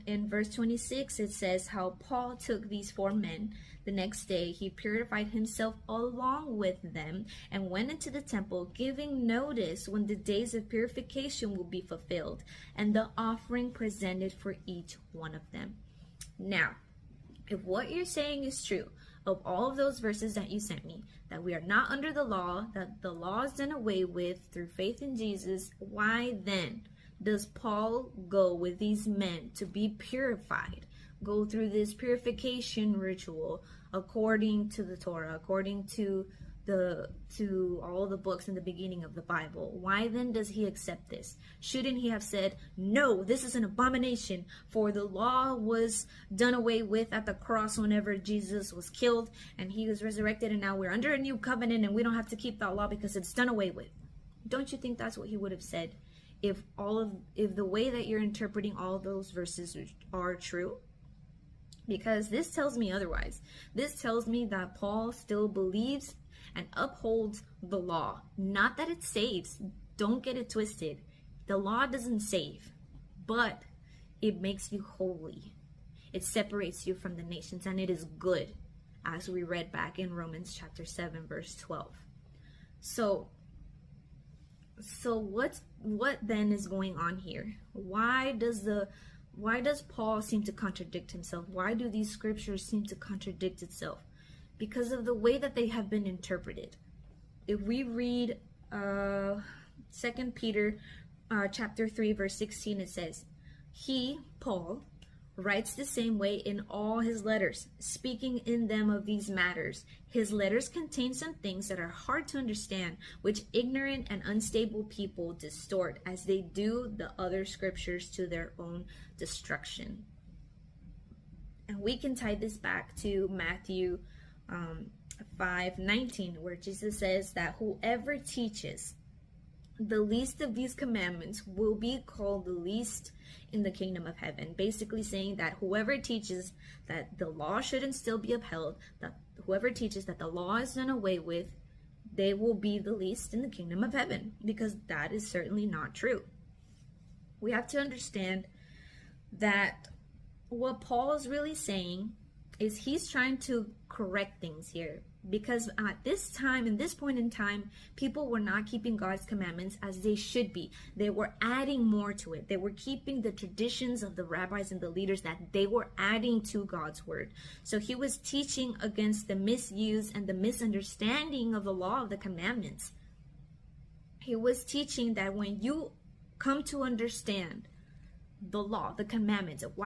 in verse 26, it says how Paul took these 4 men. The next day, he purified himself along with them and went into the temple, giving notice when the days of purification will be fulfilled, and the offering presented for each one of them. Now, if what you're saying is true, of all of those verses that you sent me, that we are not under the law, that the law is done away with through faith in Jesus, why then does Paul go with these men to be purified, go through this purification ritual according to the Torah, according to all the books in the beginning of the Bible? Why then does he accept this? Shouldn't he have said, no, this is an abomination, for the law was done away with at the cross whenever Jesus was killed and he was resurrected, and now we're under a new covenant and we don't have to keep that law because it's done away with? Don't you think that's what he would have said if the way that you're interpreting all those verses are true? Because this tells me otherwise. This tells me that Paul still believes and upholds the law. Not that it saves. Don't get it twisted. The law doesn't save, but it makes you holy. It separates you from the nations, and it is good, as we read back in Romans chapter 7, verse 12. So what then is going on here? Why does Paul seem to contradict himself? Why do these scriptures seem to contradict itself? Because of the way that they have been interpreted. If we read 2 Peter chapter 3, verse 16, it says, he, Paul, writes the same way in all his letters, speaking in them of these matters. His letters contain some things that are hard to understand, which ignorant and unstable people distort, as they do the other scriptures to their own destruction. And we can tie this back to Matthew 5:19, where Jesus says that whoever teaches the least of these commandments will be called the least in the kingdom of heaven. Basically saying that whoever teaches that the law shouldn't still be upheld, that whoever teaches that the law is done away with, they will be the least in the kingdom of heaven, because that is certainly not true. We have to understand that what Paul is really saying is he's trying to correct things here, because at this time, in this point in time, people were not keeping God's commandments as they should be. They were adding more to it. They were keeping the traditions of the rabbis and the leaders that they were adding to God's word. So he was teaching against the misuse and the misunderstanding of the law of the commandments. He was teaching that when you come to understand the law, the commandments,